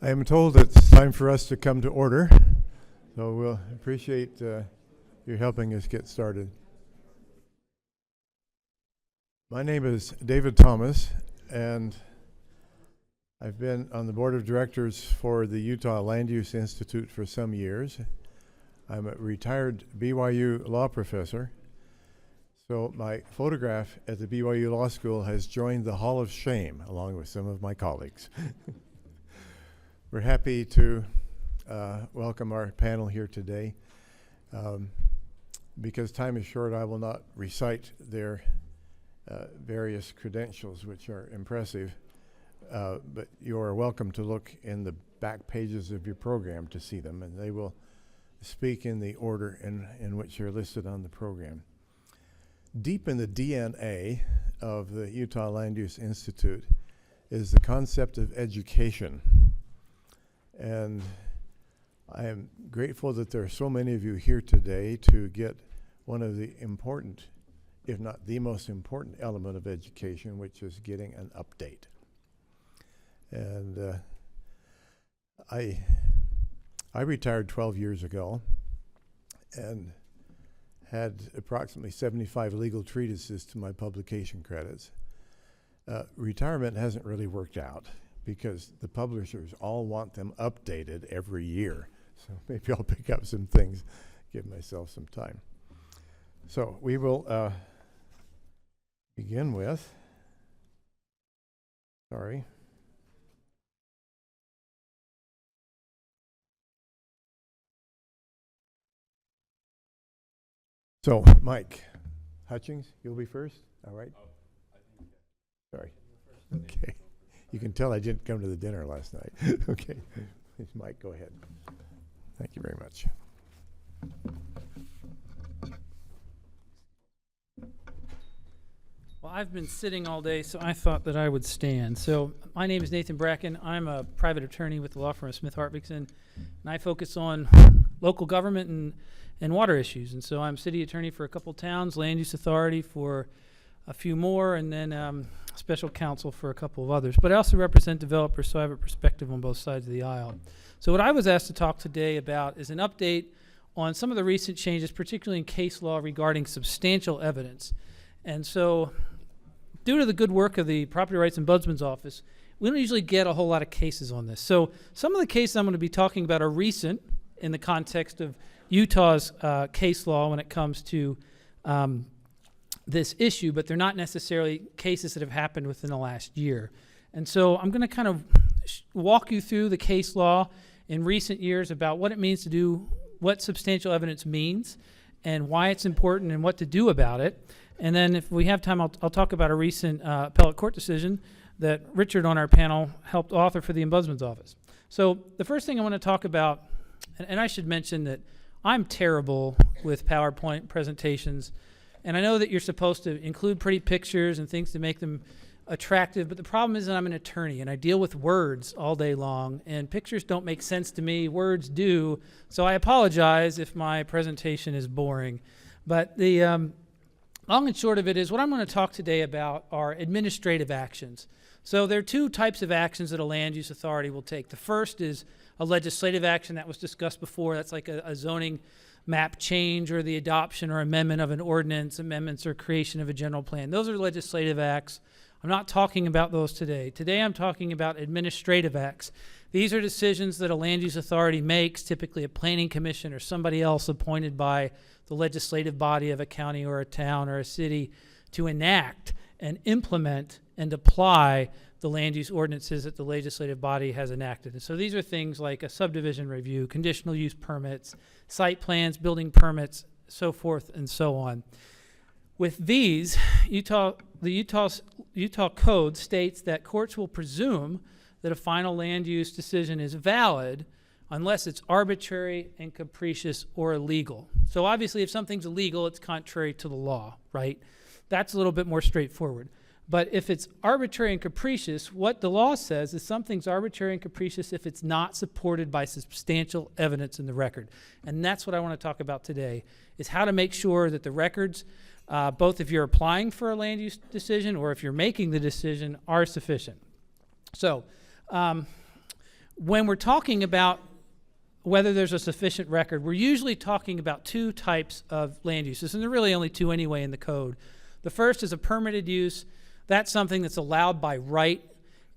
I am told it's time for us to come to order, so we'll appreciate you helping us get started. My name is David Thomas, and I've been on the board of directors for the Utah Land Use Institute for some years. I'm a retired BYU law professor, so my photograph at the BYU Law School has joined the Hall of Shame along with some of my colleagues. We're happy to welcome our panel here today. Because time is short, I will not recite their various credentials, which are impressive, but you are welcome to look in the back pages of your program to see them, and they will speak in the order in which you're listed on the program. Deep in the DNA of the Utah Land Use Institute is the concept of education. And I am grateful that there are so many of you here today to get one of the important, if not the most important element of education, which is getting an update. And I retired 12 years ago and had approximately 75 legal treatises to my publication credits. Retirement hasn't really worked out because the publishers all want them updated every year. So maybe I'll pick up some things, give myself some time. So we will begin with, So Mike Hutchings, you'll be first, all right? Oh, I think Sorry. Okay. You can tell I didn't come to the dinner last night. Okay. Please, Mike, go ahead. Thank you very much. Well, I've been sitting all day, so I thought that I would stand. So my name is Nathan Bracken. I'm a private attorney with the law firm of Smith Hartwigson, and I focus on local government and water issues. And so I'm city attorney for a couple towns, land use authority for a few more, and then special counsel for a couple of others. But I also represent developers, so I have a perspective on both sides of the aisle. So what I was asked to talk today about is an update on some of the recent changes, particularly in case law regarding substantial evidence. And so due to the good work of the Property Rights Ombudsman's Office, we don't usually get a whole lot of cases on this. So some of the cases I'm going to be talking about are recent in the context of Utah's case law when it comes to this issue, but they're not necessarily cases that have happened within the last year. And so I'm going to kind of walk you through the case law in recent years about what it means to do, what substantial evidence means, and why it's important and what to do about it. And then if we have time, I'll talk about a recent appellate court decision that Richard on our panel helped author for the Ombudsman's Office. So the first thing I want to talk about, and I should mention that I'm terrible with PowerPoint presentations, and I know that you're supposed to include pretty pictures and things to make them attractive, but the problem is that I'm an attorney and I deal with words all day long, and pictures don't make sense to me, words do, so I apologize if my presentation is boring. But the long and short of it is what I'm going to talk today about are administrative actions. So there are two types of actions that a land use authority will take. The first is a legislative action that was discussed before. That's like a zoning map change or the adoption or amendment of an ordinance, amendments or creation of a general plan. Those are legislative acts. I'm not talking about those today. Today I'm talking about administrative acts. These are decisions that a land use authority makes, typically a planning commission or somebody else appointed by the legislative body of a county or a town or a city to enact and implement and apply the land use ordinances that the legislative body has enacted. And so these are things like a subdivision review, conditional use permits, site plans, building permits, so forth and so on. With these, the Utah Code states that courts will presume that a final land use decision is valid unless it's arbitrary and capricious or illegal. So obviously if something's illegal, it's contrary to the law, right? That's a little bit more straightforward. But if it's arbitrary and capricious, what the law says is something's arbitrary and capricious if it's not supported by substantial evidence in the record. And that's what I want to talk about today, is how to make sure that the records, both if you're applying for a land use decision or if you're making the decision, are sufficient. So when we're talking about whether there's a sufficient record, we're usually talking about two types of land uses, and there are really only two anyway in the code. The first is a permitted use. That's something that's allowed by right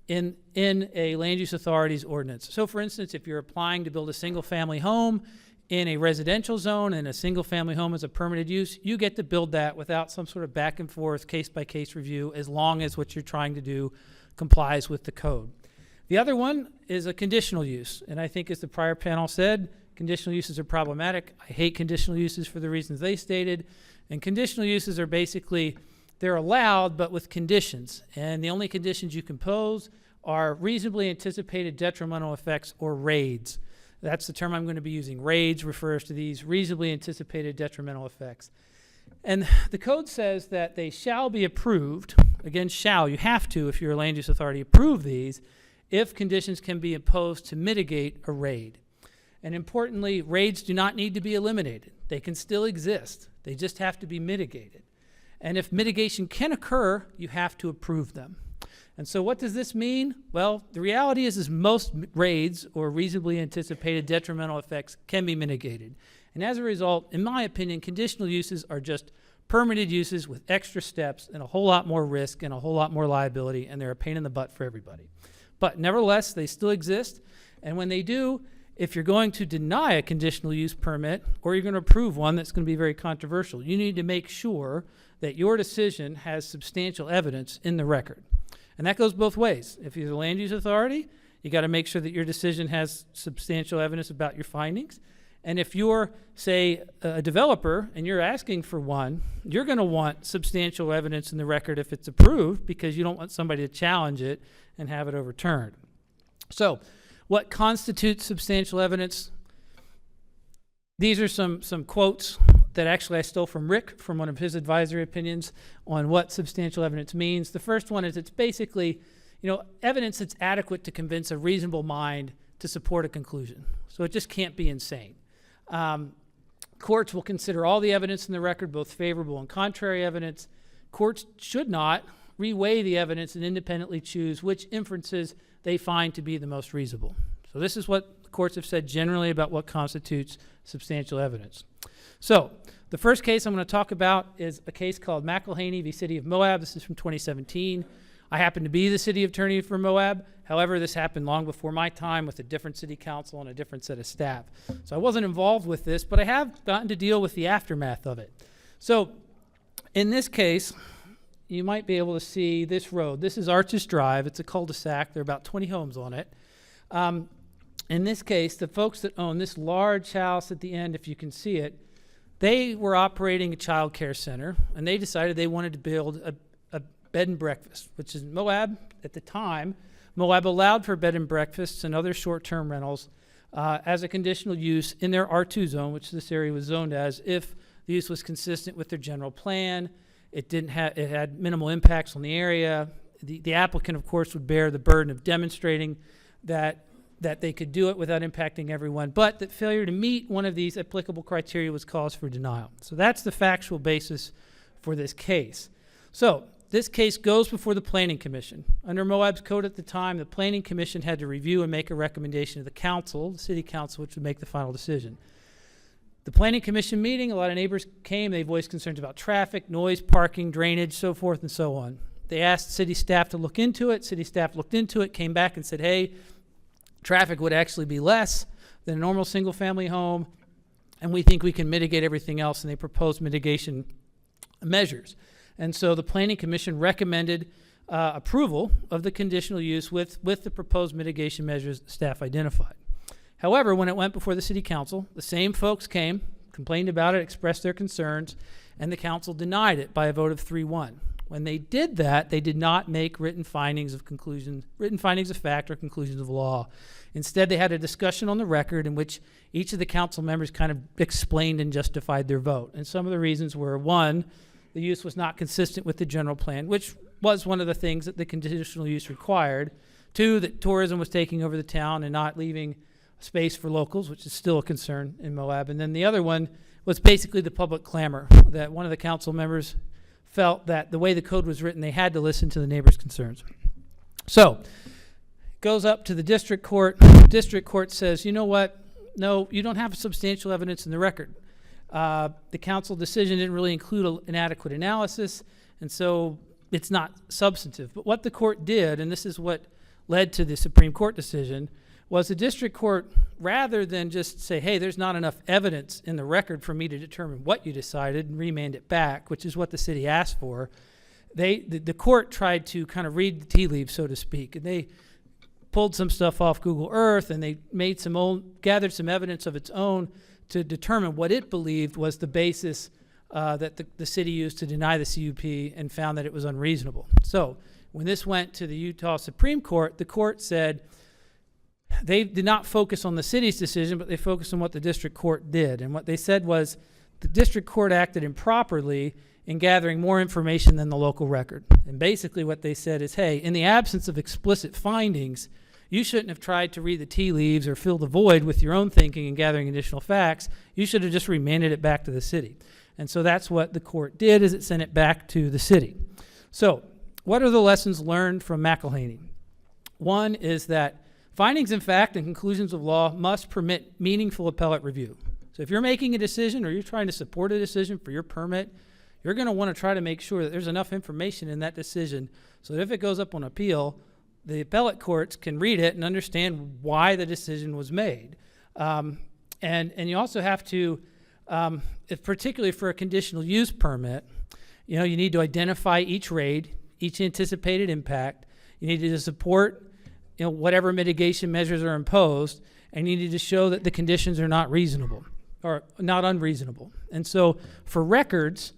in a land use authority's ordinance. So for instance, if you're applying to build a single family home in a residential zone and a single family home is a permitted use, you get to build that without some sort of back and forth case by case review, as long as what you're trying to do complies with the code. The other one is a conditional use, and I think as the prior panel said, conditional uses are problematic. I hate conditional uses for the reasons they stated, and conditional uses are basically, they're allowed but with conditions, and the only conditions you can pose are reasonably anticipated detrimental effects, or RAIDs. That's the term I'm going to be using. RAIDs refers to these reasonably anticipated detrimental effects. And the code says that they shall be approved, again shall, you have to if you're a land use authority approve these, if conditions can be imposed to mitigate a RAID. And importantly, RAIDs do not need to be eliminated. They can still exist. They just have to be mitigated. And if mitigation can occur, you have to approve them. And so what does this mean? Well, the reality is most RAIDs, or reasonably anticipated detrimental effects, can be mitigated. And as a result, in my opinion, conditional uses are just permitted uses with extra steps and a whole lot more risk and a whole lot more liability, and they're a pain in the butt for everybody. But nevertheless, they still exist, and when they do, if you're going to deny a conditional use permit, or you're going to approve one that's going to be very controversial, you need to make sure that your decision has substantial evidence in the record. And that goes both ways. If you're the land use authority, you got to make sure that your decision has substantial evidence about your findings. And if you're, say, a developer and you're asking for one, you're going to want substantial evidence in the record if it's approved, because you don't want somebody to challenge it and have it overturned. So what constitutes substantial evidence? These are some quotes that actually I stole from Rick from one of his advisory opinions on what substantial evidence means. The first one is it's basically, evidence that's adequate to convince a reasonable mind to support a conclusion. So it just can't be insane. Courts will consider all the evidence in the record, both favorable and contrary evidence. Courts should not reweigh the evidence and independently choose which inferences they find to be the most reasonable. So this is what the courts have said generally about what constitutes substantial evidence. So the first case I'm going to talk about is a case called McElhaney v. City of Moab. This is from 2017. I happen to be the city attorney for Moab. However, this happened long before my time with a different city council and a different set of staff. So I wasn't involved with this, but I have gotten to deal with the aftermath of it. So in this case, you might be able to see this road. This is Arches Drive. It's a cul-de-sac. There are about 20 homes on it. In this case, the folks that own this large house at the end, if you can see it, they were operating a child care center, and they decided they wanted to build a bed and breakfast, which is Moab at the time. Moab allowed for bed and breakfasts and other short-term rentals as a conditional use in their R2 zone, which this area was zoned as, if the use was consistent with their general plan. It had minimal impacts on the area. The applicant, of course, would bear the burden of demonstrating that they could do it without impacting everyone, but that failure to meet one of these applicable criteria was cause for denial. So that's the factual basis for this case. So this case goes before the Planning Commission. Under Moab's code at the time, the Planning Commission had to review and make a recommendation to the council, the city council, which would make the final decision. The Planning Commission meeting, a lot of neighbors came. They voiced concerns about traffic, noise, parking, drainage, so forth and so on. They asked city staff to look into it. City staff looked into it, came back and said, hey, traffic would actually be less than a normal single-family home, and we think we can mitigate everything else, and they proposed mitigation measures. And so the Planning Commission recommended approval of the conditional use with the proposed mitigation measures the staff identified. However, when it went before the city council, the same folks came, complained about it, expressed their concerns, and the council denied it by a vote of 3-1. When they did that, they did not make written findings of fact or conclusions of law. Instead, they had a discussion on the record in which each of the council members kind of explained and justified their vote. And some of the reasons were, 1, the use was not consistent with the general plan, which was one of the things that the conditional use required. 2, that tourism was taking over the town and not leaving space for locals, which is still a concern in Moab. And then the other one was basically the public clamor, that one of the council members felt that the way the code was written, they had to listen to the neighbors' concerns. So Goes up to the district court. District court says, you know what? No, you don't have substantial evidence in the record. The council decision didn't really include an adequate analysis, and so it's not substantive. But what the court did, and this is what led to the Supreme Court decision, was the district court, rather than just say, hey, there's not enough evidence in the record for me to determine what you decided and remand it back, which is what the city asked for, the court tried to kind of read the tea leaves, so to speak, and they pulled some stuff off Google Earth, and they made gathered some evidence of its own to determine what it believed was the basis that the city used to deny the CUP, and found that it was unreasonable. So when this went to the Utah Supreme Court, the court said they did not focus on the city's decision, but they focused on what the district court did. And what they said was the district court acted improperly in gathering more information than the local record. And basically what they said is, hey, in the absence of explicit findings, you shouldn't have tried to read the tea leaves or fill the void with your own thinking and gathering additional facts. You should have just remanded it back to the city. And so that's what the court did, is it sent it back to the city. So what are the lessons learned from McElhaney? One is that findings in fact and conclusions of law must permit meaningful appellate review. So if you're making a decision or you're trying to support a decision for your permit, you're going to want to try to make sure that there's enough information in that decision so that if it goes up on appeal, the appellate courts can read it and understand why the decision was made. And you also have to, if particularly for a conditional use permit, you need to identify each raid, each anticipated impact. You need to support whatever mitigation measures are imposed, and you need to show that the conditions are not reasonable or not unreasonable. And so for records,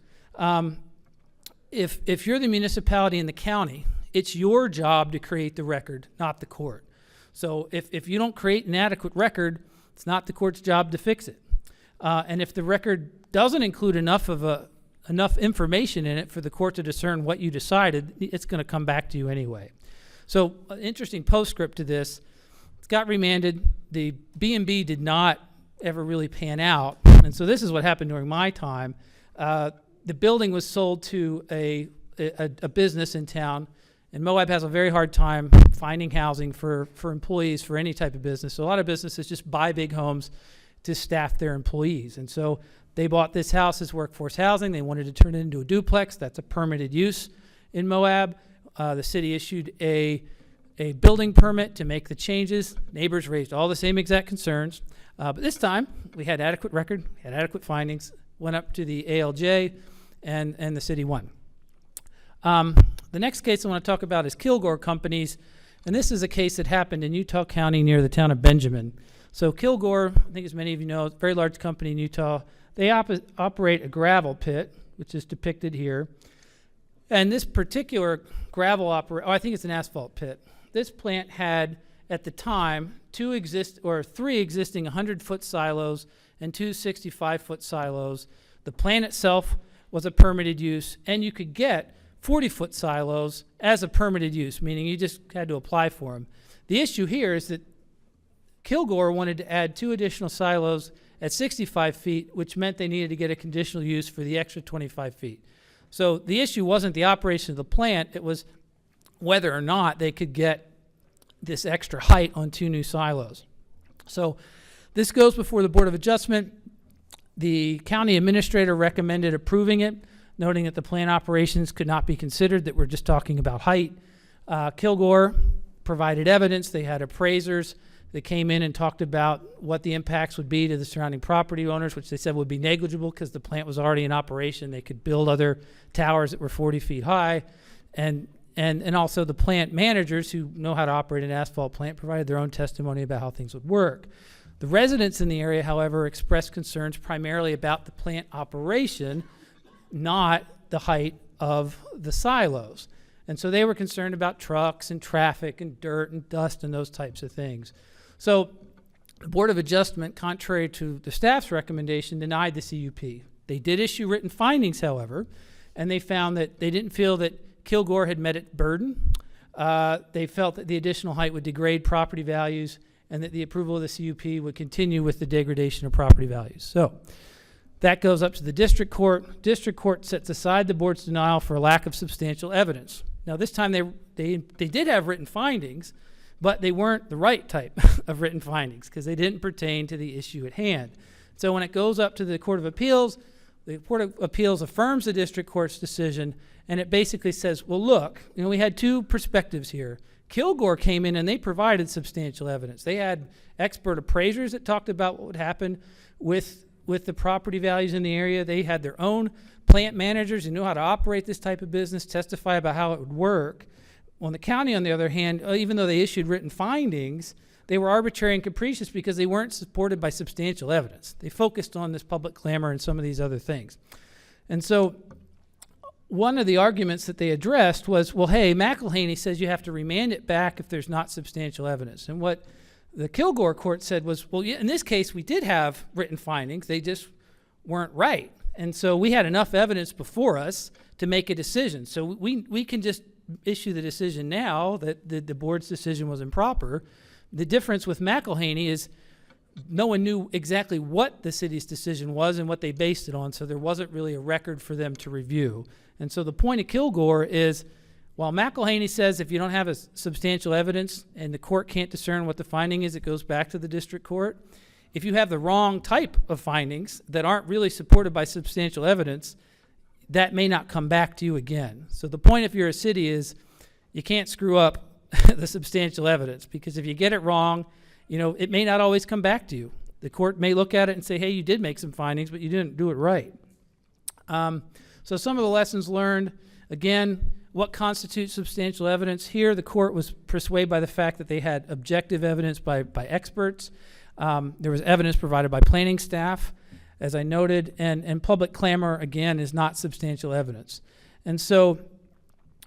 if you're the municipality in the county, it's your job to create the record, not the court. So if you don't create an adequate record, it's not the court's job to fix it. And if the record doesn't include enough information in it for the court to discern what you decided, it's going to come back to you anyway. So an interesting postscript to this, it got remanded. The B&B did not ever really pan out. And so this is what happened during my time. The building was sold to a business in town, and Moab has a very hard time finding housing for employees for any type of business. So a lot of businesses just buy big homes to staff their employees. And so they bought this house as workforce housing. They wanted to turn it into a duplex. That's a permitted use in Moab. The city issued a building permit to make the changes. Neighbors raised all the same exact concerns. But this time, we had adequate record, had adequate findings, went up to the ALJ, and the city won. The next case I want to talk about is Kilgore Companies, and this is a case that happened in Utah County near the town of Benjamin. So Kilgore, I think as many of you know, a very large company in Utah. They operate a gravel pit, which is depicted here. And this particular gravel I think it's an asphalt pit. This plant had, at the time, three existing 100-foot silos and two 65-foot silos. The plant itself was a permitted use, and you could get 40-foot silos as a permitted use, meaning you just had to apply for them. The issue here is that Kilgore wanted to add 2 additional silos at 65 feet, which meant they needed to get a conditional use for the extra 25 feet. So the issue wasn't the operation of the plant, it was whether or not they could get this extra height on 2 new silos. So this goes before the Board of Adjustment. The county administrator recommended approving it, noting that the plant operations could not be considered, that we're just talking about height. Kilgore provided evidence. They had appraisers that came in and talked about what the impacts would be to the surrounding property owners, which they said would be negligible because the plant was already in operation. They could build other towers that were 40 feet high. And also the plant managers who know how to operate an asphalt plant provided their own testimony about how things would work. The residents in the area, however, expressed concerns primarily about the plant operation, not the height of the silos. And so they were concerned about trucks and traffic and dirt and dust and those types of things. So the Board of Adjustment, contrary to the staff's recommendation, denied the CUP. They did issue written findings, however, and they found that they didn't feel that Kilgore had met its burden. They felt that the additional height would degrade property values and that the approval of the CUP would continue with the degradation of property values. So that goes up to the district court. District court sets aside the board's denial for a lack of substantial evidence. Now this time they did have written findings, but they weren't the right type of written findings because they didn't pertain to the issue at hand. So when it goes up to the Court of Appeals, the Court of Appeals affirms the district court's decision, and it basically says, well, look, we had two perspectives here. Kilgore came in and they provided substantial evidence. They had expert appraisers that talked about what would happen with the property values in the area. They had their own plant managers who knew how to operate this type of business, testify about how it would work. On the county, on the other hand, even though they issued written findings, they were arbitrary and capricious because they weren't supported by substantial evidence. They focused on this public clamor and some of these other things. And so one of the arguments that they addressed was, well, hey, McElhaney says you have to remand it back if there's not substantial evidence. And what the Kilgore court said was, well, yeah, in this case, we did have written findings. They just weren't right. And so we had enough evidence before us to make a decision. So we can just issue the decision now that the board's decision was improper. The difference with McElhaney is no one knew exactly what the city's decision was and what they based it on, so there wasn't really a record for them to review. And so the point of Kilgore is, while McElhaney says if you don't have a substantial evidence and the court can't discern what the finding is, it goes back to the district court. If you have the wrong type of findings that aren't really supported by substantial evidence, that may not come back to you again. So the point if you're a city is you can't screw up the substantial evidence, because if you get it wrong, it may not always come back to you. The court may look at it and say, hey, you did make some findings, but you didn't do it right. So some of the lessons learned, again, what constitutes substantial evidence? Here, the court was persuaded by the fact that they had objective evidence by experts. There was evidence provided by planning staff, as I noted, and public clamor, again, is not substantial evidence. And so,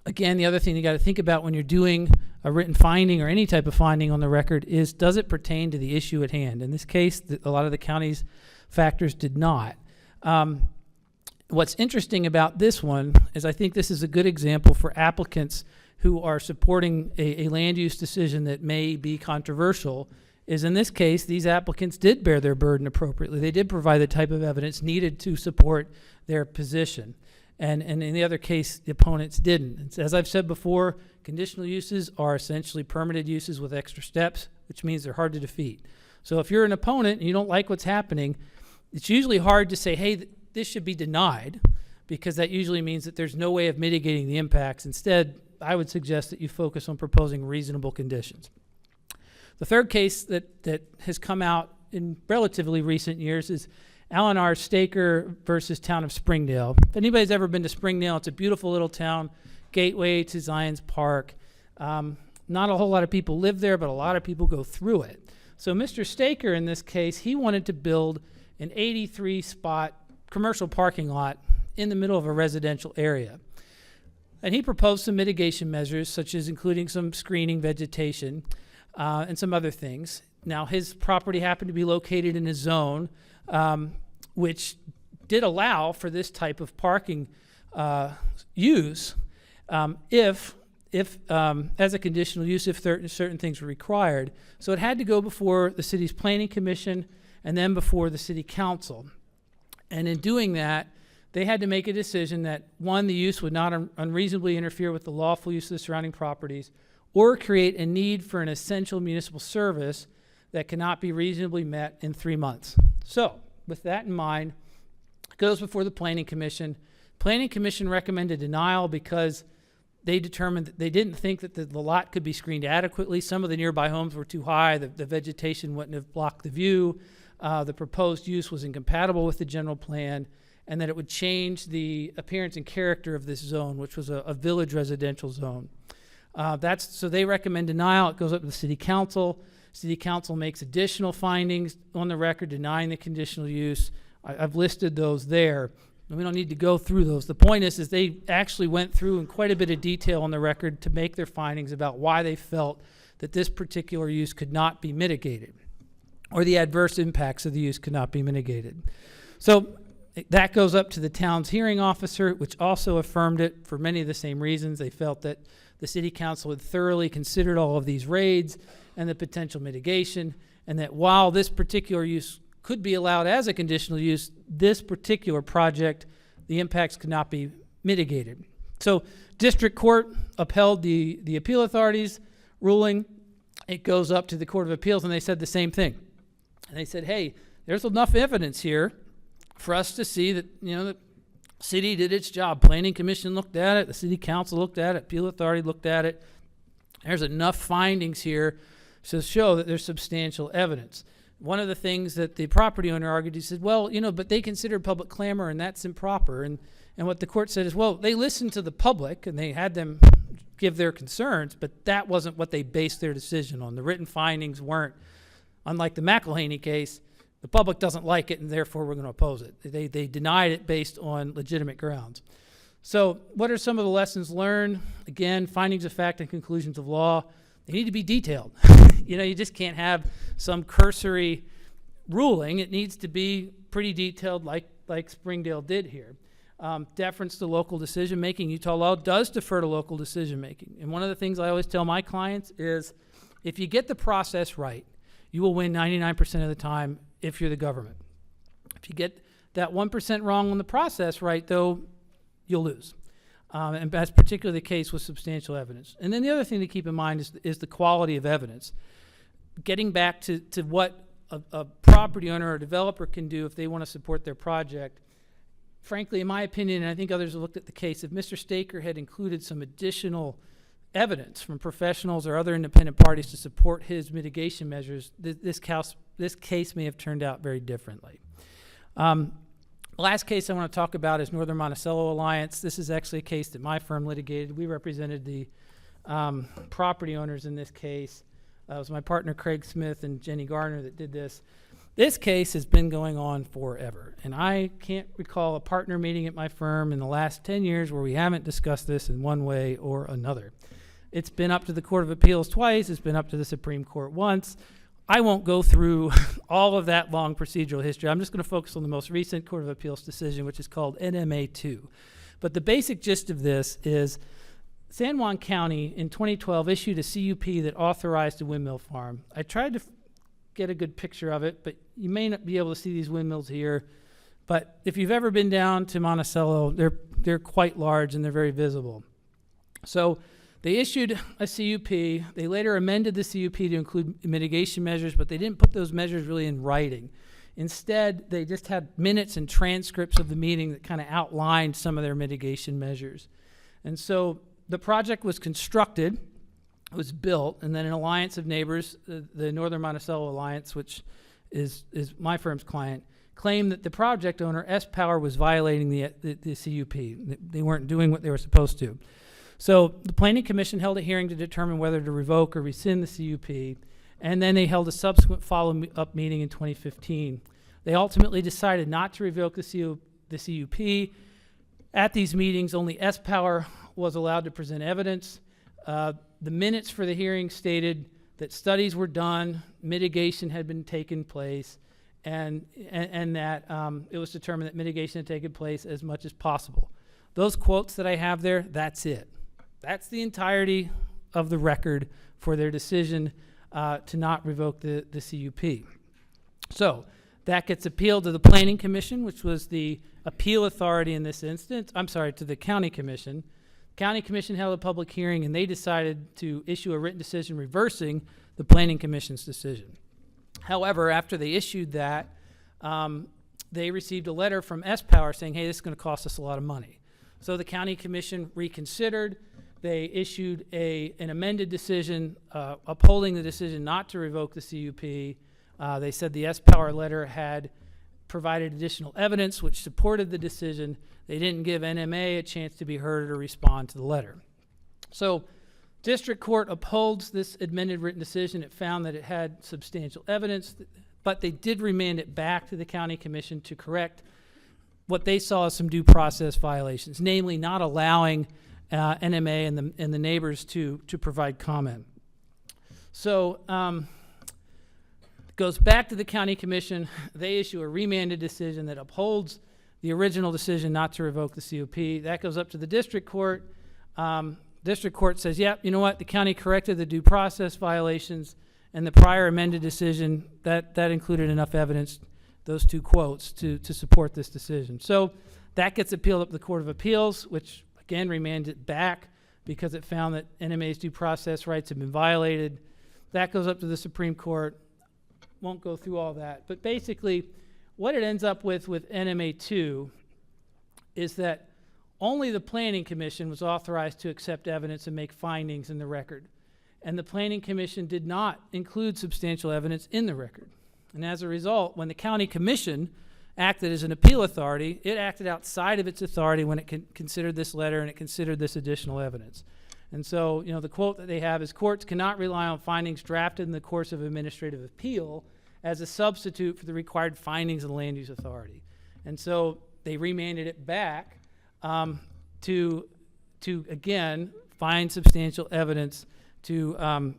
again, the other thing you got to think about when you're doing a written finding or any type of finding on the record is, does it pertain to the issue at hand? In this case, a lot of the county's factors did not. What's interesting about this one is I think this is a good example for applicants who are supporting a land use decision that may be controversial, is in this case, these applicants did bear their burden appropriately. They did provide the type of evidence needed to support their position. And in the other case, the opponents didn't. And as I've said before, conditional uses are essentially permitted uses with extra steps, which means they're hard to defeat. So if you're an opponent and you don't like what's happening, it's usually hard to say, hey, this should be denied, because that usually means that there's no way of mitigating the impacts. Instead, I would suggest that you focus on proposing reasonable conditions. The third case that has come out in relatively recent years is Alan R. Staker versus Town of Springdale. If anybody's ever been to Springdale, it's a beautiful little town, gateway to Zions Park. Not a whole lot of people live there, but a lot of people go through it. So Mr. Staker, in this case, he wanted to build an 83-spot commercial parking lot in the middle of a residential area. And he proposed some mitigation measures, such as including some screening vegetation and some other things. Now, his property happened to be located in a zone which did allow for this type of parking use if as a conditional use, if certain things were required. So it had to go before the city's planning commission and then before the city council. And in doing that, they had to make a decision that, one, the use would not unreasonably interfere with the lawful use of the surrounding properties or create a need for an essential municipal service that cannot be reasonably met in 3 months. So, with that in mind, it goes before the Planning Commission. Planning Commission recommended denial because they determined that they didn't think that the lot could be screened adequately. Some of the nearby homes were too high. The vegetation wouldn't have blocked the view. The proposed use was incompatible with the general plan, and that it would change the appearance and character of this zone, which was a village residential zone. So they recommend denial. It goes up to the city council. City council makes additional findings on the record denying the conditional use. I've listed those there. We don't need to go through those. The point is they actually went through in quite a bit of detail on the record to make their findings about why they felt that this particular use could not be mitigated, or the adverse impacts of the use could not be mitigated. So that goes up to the town's hearing officer, which also affirmed it for many of the same reasons. They felt that the city council had thoroughly considered all of these raids and the potential mitigation, and that while this particular use could be allowed as a conditional use, this particular project, the impacts could not be mitigated. So district court upheld the appeal authority's ruling, it goes up to the Court of Appeals, and they said the same thing. And they said, hey, there's enough evidence here for us to see that, the city did its job. Planning Commission looked at it. The City Council looked at it. Appeal Authority looked at it. There's enough findings here to show that there's substantial evidence. One of the things that the property owner argued, he said, well, but they considered public clamor, and that's improper. And what the court said is, well, they listened to the public, and they had them give their concerns, but that wasn't what they based their decision on. The written findings weren't, unlike the McElhaney case, the public doesn't like it, and therefore we're going to oppose it. They denied it based on legitimate grounds. So what are some of the lessons learned? Again, findings of fact and conclusions of law, they need to be detailed. You just can't have some cursory ruling. It needs to be pretty detailed like Springdale did here. Deference to local decision-making. Utah law does defer to local decision-making. And one of the things I always tell my clients is if you get the process right, you will win 99% of the time if you're the government. If you get that 1% wrong on the process right, though, you'll lose. And that's particularly the case with substantial evidence. And then the other thing to keep in mind is the quality of evidence. Getting back to what a property owner or developer can do if they want to support their project. Frankly, in my opinion, and I think others have looked at the case, if Mr. Staker had included some additional evidence from professionals or other independent parties to support his mitigation measures, this case may have turned out very differently. The last case I want to talk about is Northern Monticello Alliance. This is actually a case that my firm litigated. We represented the property owners in this case. It was my partner Craig Smith and Jenny Garner that did this. This case has been going on forever, and I can't recall a partner meeting at my firm in the last 10 years where we haven't discussed this in one way or another. It's been up to the Court of Appeals twice. It's been up to the Supreme Court once. I won't go through all of that long procedural history. I'm just going to focus on the most recent Court of Appeals decision, which is called NMA 2. But the basic gist of this is San Juan County in 2012 issued a CUP that authorized a windmill farm. I tried to get a good picture of it, but you may not be able to see these windmills here. But if you've ever been down to Monticello, they're quite large and they're very visible. So they issued a CUP. They later amended the CUP to include mitigation measures, but they didn't put those measures really in writing. Instead, they just had minutes and transcripts of the meeting that kind of outlined some of their mitigation measures. And so the project was constructed, it was built, and then an alliance of neighbors, the Northern Monticello Alliance, which is my firm's client, claimed that the project owner, S-Power, was violating the CUP. They weren't doing what they were supposed to. So the Planning Commission held a hearing to determine whether to revoke or rescind the CUP, and then they held a subsequent follow-up meeting in 2015. They ultimately decided not to revoke the CUP. At these meetings, only S-Power was allowed to present evidence. The minutes for the hearing stated that studies were done, mitigation had been taken place, and that it was determined that mitigation had taken place as much as possible. Those quotes that I have there, that's it. That's the entirety of the record for their decision to not revoke the CUP. So that gets appealed to the Planning Commission, which was the appeal authority in this instance. I'm sorry, to the County Commission. County Commission held a public hearing, and they decided to issue a written decision reversing the Planning Commission's decision. However, after they issued that, they received a letter from S-Power saying, hey, this is going to cost us a lot of money. So the County Commission reconsidered. They issued an amended decision upholding the decision not to revoke the CUP. They said the S-Power letter had provided additional evidence which supported the decision. They didn't give NMA a chance to be heard or respond to the letter. So District Court upholds this amended written decision. It found that it had substantial evidence, but they did remand it back to the County Commission to correct what they saw as some due process violations, namely not allowing NMA and the neighbors to provide comment. So it goes back to the County Commission. They issue a remanded decision that upholds the original decision not to revoke the CUP. That goes up to the District Court. District Court says, yep, you know what, the county corrected the due process violations, and the prior amended decision, that included enough evidence, those two quotes, to support this decision. So that gets appealed up to the Court of Appeals, which again remanded it back because it found that NMA's due process rights had been violated. That goes up to the Supreme Court. Won't go through all that. But basically, what it ends up with NMA 2 is that only the Planning Commission was authorized to accept evidence and make findings in the record. And the Planning Commission did not include substantial evidence in the record. And as a result, when the County Commission acted as an appeal authority, it acted outside of its authority when it considered this letter and it considered this additional evidence. And so, the quote that they have is, courts cannot rely on findings drafted in the course of administrative appeal as a substitute for the required findings of the land use authority. And so they remanded it back to again find substantial evidence to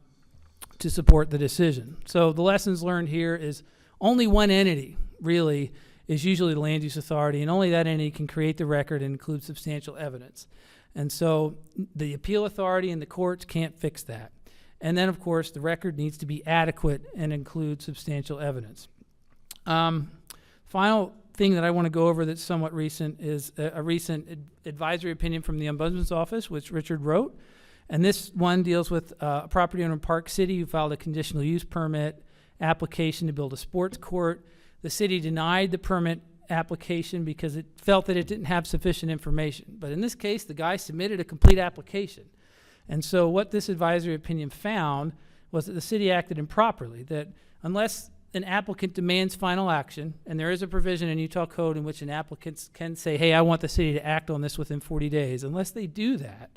support the decision. So the lessons learned here is only one entity really is usually the land use authority, and only that entity can create the record and include substantial evidence. And so the appeal authority and the courts can't fix that. And then, of course, the record needs to be adequate and include substantial evidence. Final thing that I want to go over that's somewhat recent is a recent advisory opinion from the Ombudsman's Office, which Richard wrote. And this one deals with a property owner in Park City who filed a conditional use permit application to build a sports court. The city denied the permit application because it felt that it didn't have sufficient information. But in this case, the guy submitted a complete application. And so what this advisory opinion found was that the city acted improperly, that unless an applicant demands final action, and there is a provision in Utah Code in which an applicant can say, hey, I want the city to act on this within 40 days. Unless they do that,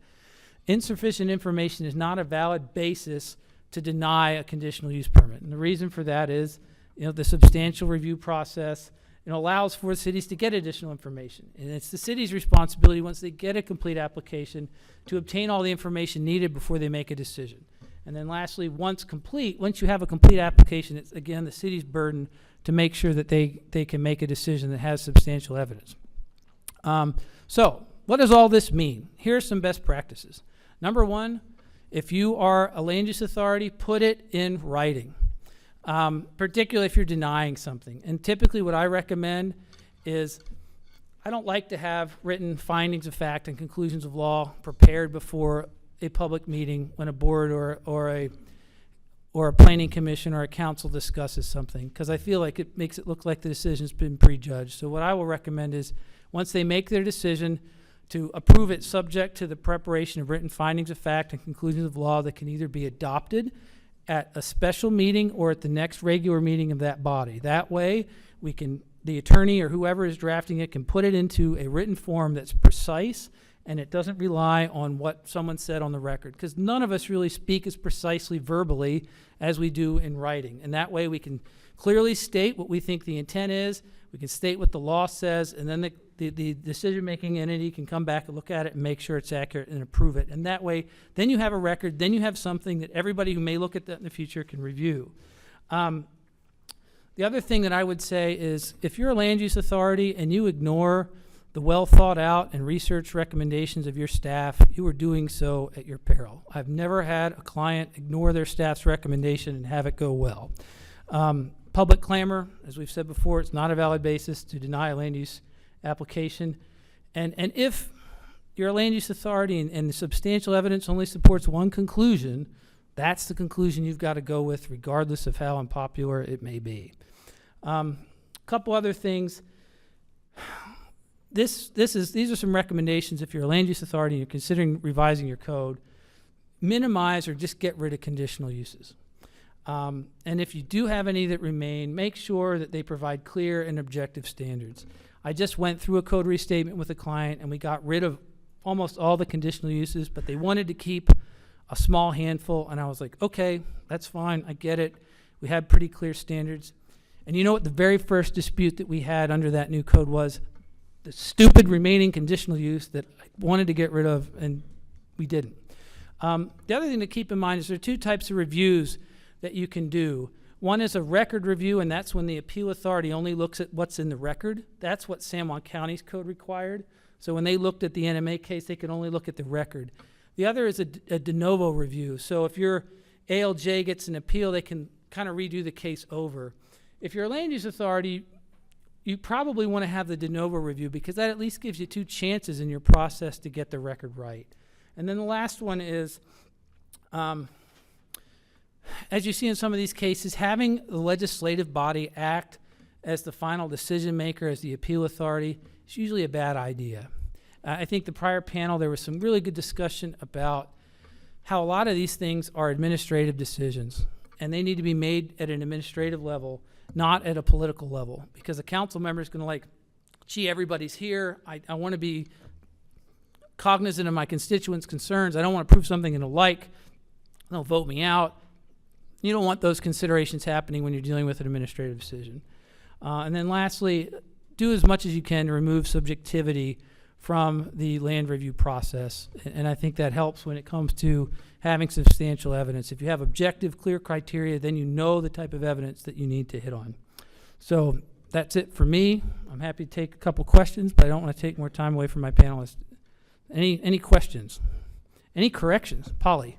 insufficient information is not a valid basis to deny a conditional use permit. And the reason for that is, the substantial review process allows for cities to get additional information. And it's the city's responsibility, once they get a complete application, to obtain all the information needed before they make a decision. And then lastly, once you have a complete application, it's again the city's burden to make sure that they can make a decision that has substantial evidence. So what does all this mean? Here are some best practices. Number one, if you are a land use authority, put it in writing. Particularly if you're denying something. And typically what I recommend is, I don't like to have written findings of fact and conclusions of law prepared before a public meeting when a board or a planning commission or a council discusses something, because I feel like it makes it look like the decision's been prejudged. So what I will recommend is, once they make their decision, to approve it subject to the preparation of written findings of fact and conclusions of law that can either be adopted at a special meeting or at the next regular meeting of that body. That way, the attorney or whoever is drafting it can put it into a written form that's precise, and it doesn't rely on what someone said on the record, because none of us really speak as precisely verbally as we do in writing. And that way we can clearly state what we think the intent is, we can state what the law says, and then the decision-making entity can come back and look at it and make sure it's accurate and approve it. And that way, then you have a record, then you have something that everybody who may look at that in the future can review. The other thing that I would say is, if you're a land use authority and you ignore the well-thought-out and researched recommendations of your staff, you are doing so at your peril. I've never had a client ignore their staff's recommendation and have it go well. Public clamor, as we've said before, it's not a valid basis to deny a land use application. And if you're a land use authority and the substantial evidence only supports one conclusion, that's the conclusion you've got to go with, regardless of how unpopular it may be. Couple other things. These are some recommendations if you're a land use authority and you're considering revising your code. Minimize or just get rid of conditional uses. And if you do have any that remain, make sure that they provide clear and objective standards. I just went through a code restatement with a client, and we got rid of almost all the conditional uses, but they wanted to keep a small handful, and I was like, okay, that's fine, I get it. We had pretty clear standards. And you know what the very first dispute that we had under that new code was? The stupid remaining conditional use that I wanted to get rid of, and we didn't. The other thing to keep in mind is there are two types of reviews that you can do. One is a record review, and that's when the appeal authority only looks at what's in the record. That's what San Juan County's code required. So when they looked at the NMA case, they could only look at the record. The other is a de novo review. So if your ALJ gets an appeal, they can kind of redo the case over. If you're a land use authority, you probably want to have the de novo review, because that at least gives you two chances in your process to get the record right. And then the last one is as you see in some of these cases, having the legislative body act as the final decision maker, as the appeal authority, is usually a bad idea. I think the prior panel, there was some really good discussion about how a lot of these things are administrative decisions, and they need to be made at an administrative level, not at a political level, because a council member is going to like, gee, everybody's here. I want to be cognizant of my constituents' concerns. I don't want to prove something and they'll like. They'll vote me out. You don't want those considerations happening when you're dealing with an administrative decision. And then lastly, do as much as you can to remove subjectivity from the land review process. And I think that helps when it comes to having substantial evidence. If you have objective, clear criteria, then you know the type of evidence that you need to hit on. So that's it for me. I'm happy to take a couple questions, but I don't want to take more time away from my panelists. Any questions? Any corrections? Polly?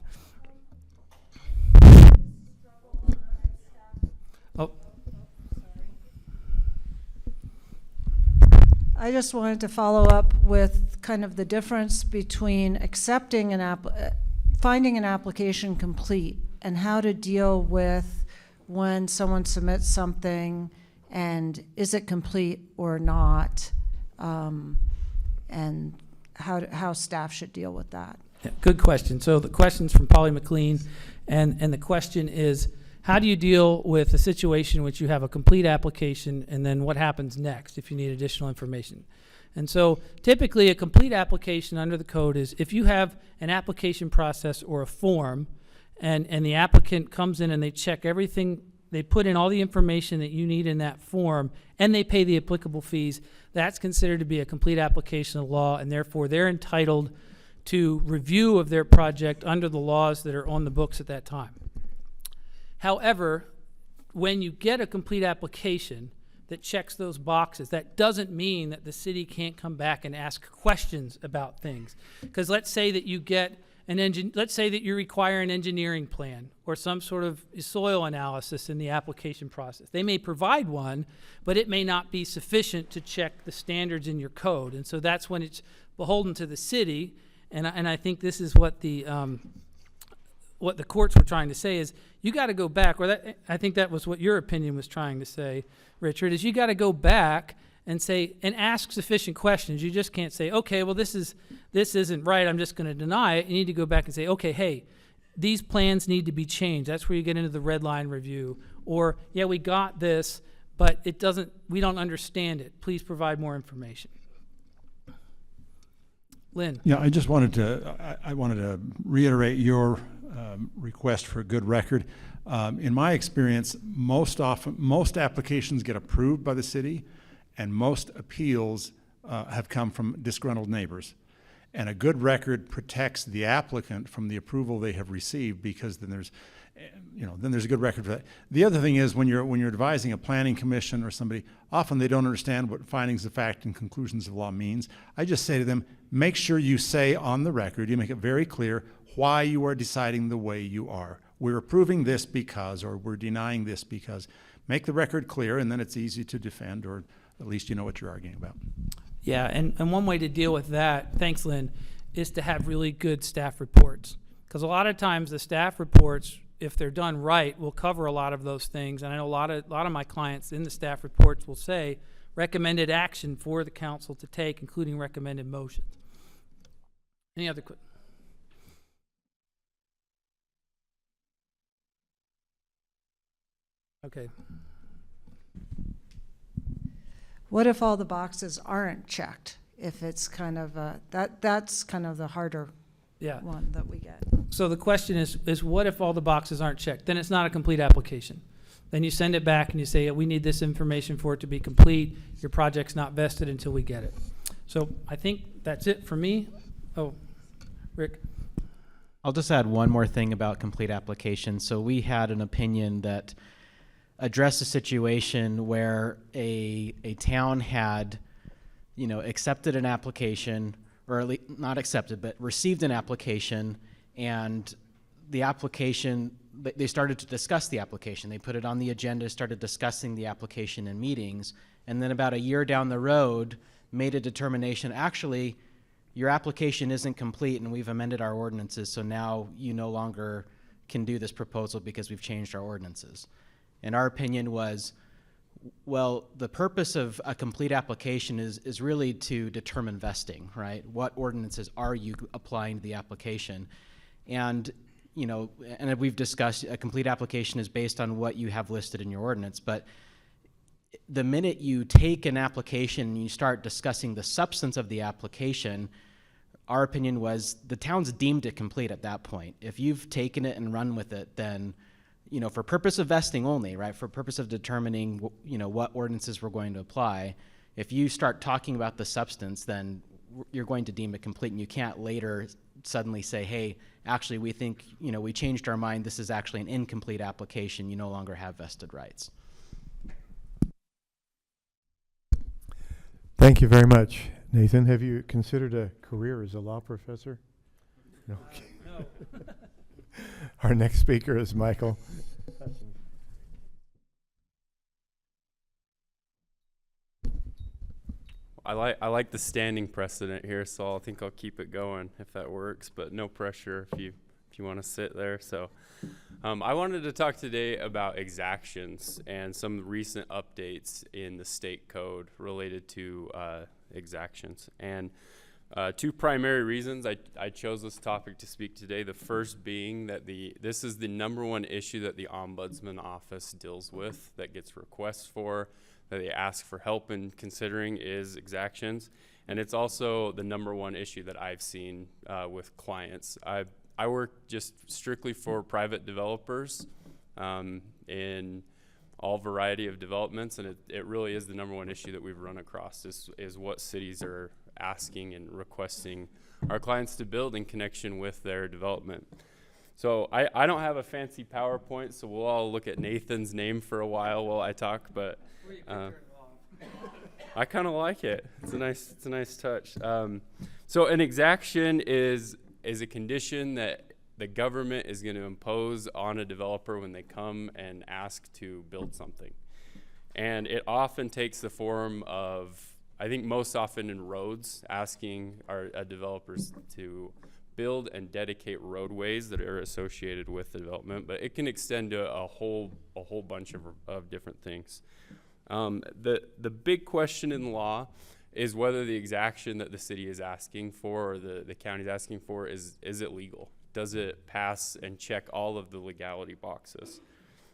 Oh. I just wanted to follow up with kind of the difference between accepting finding an application complete and how to deal with when someone submits something and is it complete or not, and how staff should deal with that. Yeah, good question. So the question's from Polly McLean, and the question is, how do you deal with a situation in which you have a complete application and then what happens next if you need additional information? And so typically a complete application under the code is if you have an application process or a form and the applicant comes in and they check everything, they put in all the information that you need in that form and they pay the applicable fees, that's considered to be a complete application of law, and therefore they're entitled to review of their project under the laws that are on the books at that time. However, when you get a complete application that checks those boxes, that doesn't mean that the city can't come back and ask questions about things. Because let's say that you get let's say that you require an engineering plan or some sort of soil analysis in the application process. They may provide one, but it may not be sufficient to check the standards in your code. And so that's when it's beholden to the city. And I think this is what the courts were trying to say is you got to go back, or that, I think that was what your opinion was trying to say, Richard, is you got to go back and say, and ask sufficient questions. You just can't say, okay, well, this isn't right, I'm just going to deny it. You need to go back and say, okay, hey, these plans need to be changed. That's where you get into the red line review. Or, yeah, we got this, but we don't understand it. Please provide more information. Lynn. Yeah, I just wanted to reiterate your request for a good record. In my experience, most applications get approved by the city, and most appeals have come from disgruntled neighbors. And a good record protects the applicant from the approval they have received, because then there's a good record for that. The other thing is when you're advising a planning commission or somebody, often they don't understand what findings of fact and conclusions of law means. I just say to them, make sure you say on the record, you make it very clear why you are deciding the way you are. We're approving this because, or we're denying this because. Make the record clear, and then it's easy to defend, or at least you know what you're arguing about. Yeah, and one way to deal with that, thanks, Lynn, is to have really good staff reports. Because a lot of times the staff reports, if they're done right, will cover a lot of those things. And I know a lot of my clients in the staff reports will say recommended action for the council to take, including recommended motions. Any other questions? Okay. What if all the boxes aren't checked? If it's kind of that's kind of the harder one that we get. So the question is what if all the boxes aren't checked? Then it's not a complete application. Then you send it back and you say, we need this information for it to be complete. Your project's not vested until we get it. So I think that's it for me. Oh, Rick. I'll just add one more thing about complete application. So we had an opinion that addressed a situation where a town had, accepted an application, or at least not accepted, but received an application, and the application, they started to discuss the application. They put it on the agenda, started discussing the application in meetings, and then about a year down the road, made a determination, actually, your application isn't complete and we've amended our ordinances, so now you no longer can do this proposal because we've changed our ordinances. And our opinion was, well, the purpose of a complete application is really to determine vesting, right? What ordinances are you applying to the application? And, you know, and we've discussed a complete application is based on what you have listed in your ordinance, but the minute you take an application and you start discussing the substance of the application, our opinion was the town's deemed it complete at that point. If you've taken it and run with it, then, you know, for purpose of vesting only, right, for purpose of determining, you know, what ordinances we're going to apply, if you start talking about the substance, then you're going to deem it complete, and you can't later suddenly say, hey, actually, we think, you know, we changed our mind, this is actually an incomplete application, you no longer have vested rights. Thank you very much, Nathan. Have you considered a career as a law professor? No. No. Our next speaker is Michael. I like the standing precedent here, so I think I'll keep it going if that works, but no pressure if you want to sit there. So I wanted to talk today about exactions and some recent updates in the state code related to exactions. And two primary reasons I chose this topic to speak today. The first being that this is the number one issue that the Ombudsman Office deals with, that gets requests for, that they ask for help in considering, is exactions. And it's also the number one issue that I've seen with clients. I work just strictly for private developers in all variety of developments, and it really is the number one issue that we've run across is what cities are asking and requesting our clients to build in connection with their development. So I don't have a fancy PowerPoint, so we'll all look at Nathan's name for a while I talk, but I kind of like it. It's a nice touch. So an exaction is a condition that the government is going to impose on a developer when they come and ask to build something. And it often takes the form of, I think most often in roads, asking our developers to build and dedicate roadways that are associated with the development, but it can extend to a whole bunch of different things. The big question in law is whether the exaction that the city is asking for or the county is asking for is it legal? Does it pass and check all of the legality boxes?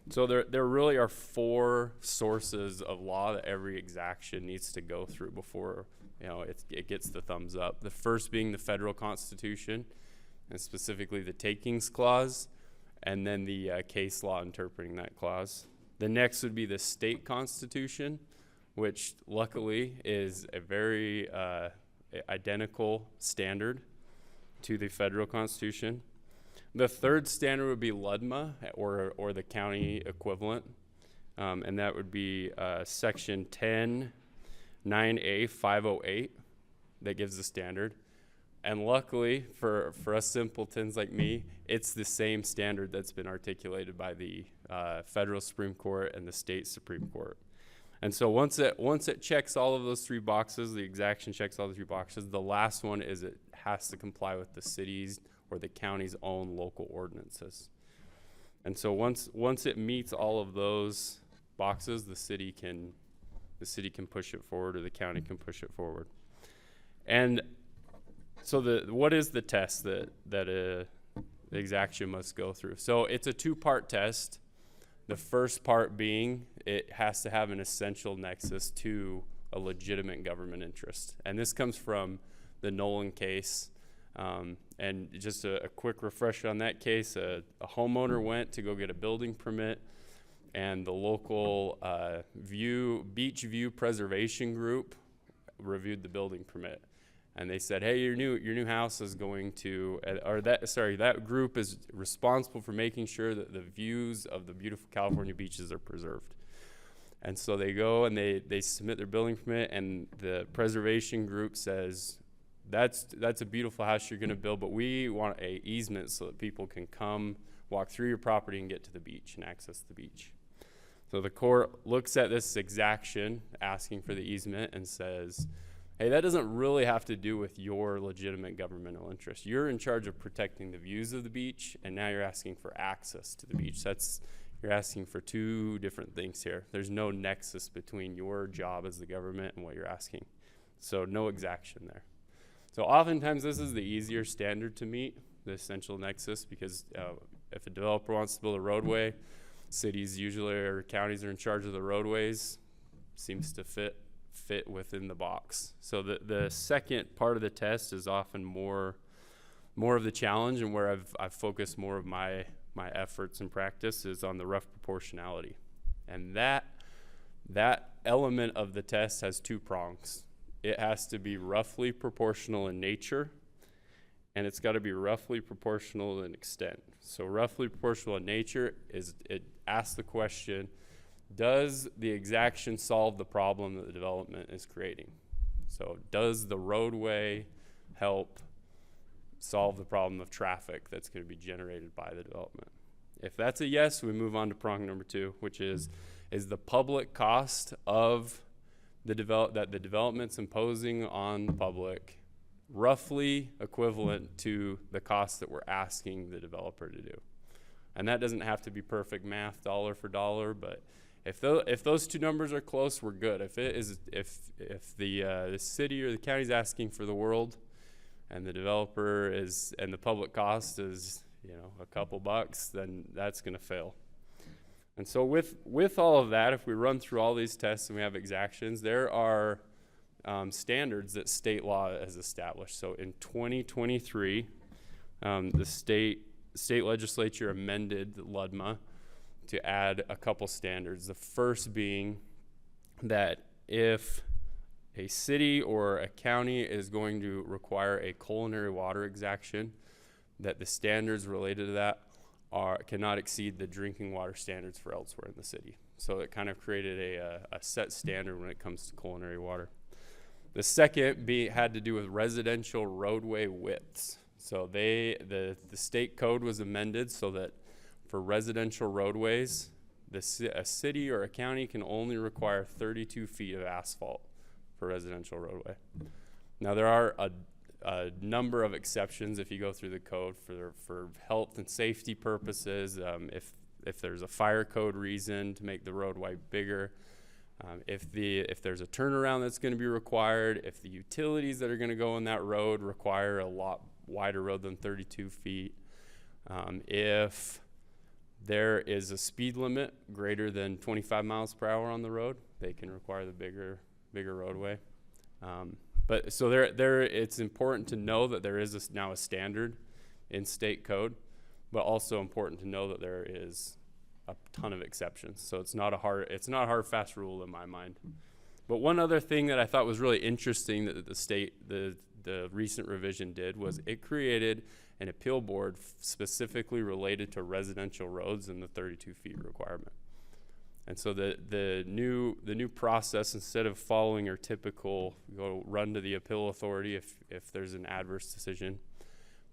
So there really are four sources of law that every exaction needs to go through before it gets the thumbs up. The first being the federal Constitution, and specifically the Takings Clause, and then the case law interpreting that clause. The next would be the state constitution, which luckily is a very identical standard to the federal constitution. The third standard would be LUDMA, or the county equivalent, and that would be section 10(9)(a) 508 that gives the standard. And luckily for us simpletons like me, it's the same standard that's been articulated by the federal Supreme Court and the state Supreme Court. And so once it checks all of those three boxes, the exaction checks all the three boxes, the last one is it has to comply with the city's or the county's own local ordinances. And so once it meets all of those boxes, the city can push it forward, or the county can push it forward. And so what is the test that the exaction must go through? So it's a two-part test. The first part being it has to have an essential nexus to a legitimate government interest. And this comes from the Nolan case. And just a quick refresher on that case, a homeowner went to go get a building permit, and the local Beach View Preservation Group reviewed the building permit. And they said, hey, your new house is going to, that group is responsible for making sure that the views of the beautiful California beaches are preserved. And so they go and they submit their building permit, and the preservation group says, that's a beautiful house you're going to build, but we want a easement so that people can come walk through your property and get to the beach and access the beach. So the court looks at this exaction asking for the easement and says, hey, that doesn't really have to do with your legitimate governmental interest. You're in charge of protecting the views of the beach, and now you're asking for access to the beach. You're asking for two different things here. There's no nexus between your job as the government and what you're asking. So no exaction there. So oftentimes this is the easier standard to meet, the essential nexus, because if a developer wants to build a roadway, cities usually or counties are in charge of the roadways, seems to fit within the box. So the second part of the test is often more of the challenge, and where I've focused more of my efforts and practice is on the rough proportionality. And that element of the test has two prongs. It has to be roughly proportional in nature, and it's got to be roughly proportional in extent. So roughly proportional in nature it asks the question, does the exaction solve the problem that the development is creating? So does the roadway help solve the problem of traffic that's going to be generated by the development? If that's a yes, we move on to prong number 2, which is the public cost of that the development's imposing on the public roughly equivalent to the cost that we're asking the developer to do? And that doesn't have to be perfect math dollar for dollar, but if those two numbers are close, we're good. If the city or the county is asking for the world, and the developer and the public cost is a couple bucks, then that's going to fail. And so with all of that, if we run through all these tests and we have exactions, there are standards that state law has established. So in 2023, the state legislature amended LUDMA to add a couple standards. The first being that if a city or a county is going to require a culinary water exaction, that the standards related to that cannot exceed the drinking water standards for elsewhere in the city. So it kind of created a set standard when it comes to culinary water. The second had to do with residential roadway widths. So the state code was amended so that for residential roadways, a city or a county can only require 32 feet of asphalt for residential roadway. Now there are a number of exceptions if you go through the code for health and safety purposes, if there's a fire code reason to make the roadway bigger, if there's a turnaround that's going to be required, if the utilities that are going to go on that road require a lot wider road than 32 feet, if there is a speed limit greater than 25 miles per hour on the road, they can require the bigger roadway. But so it's important to know that there is now a standard in state code, but also important to know that there is a ton of exceptions. So it's not a hard fast rule in my mind. But one other thing that I thought was really interesting that the recent revision did was it created an appeal board specifically related to residential roads and the 32 feet requirement. And so the new process, instead of following your typical run to the appeal authority if there's an adverse decision,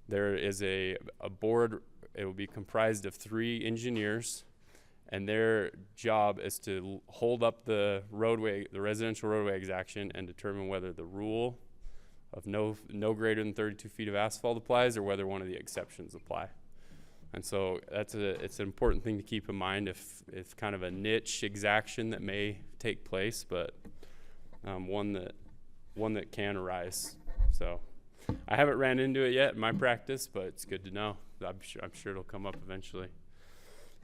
there is a board. It will be comprised of 3 engineers, and their job is to hold up the residential roadway exaction and determine whether the rule of no greater than 32 feet of asphalt applies or whether one of the exceptions apply. And so it's an important thing to keep in mind if it's kind of a niche exaction that may take place, but one that can arise. So I haven't ran into it yet in my practice, but it's good to know. I'm sure it'll come up eventually.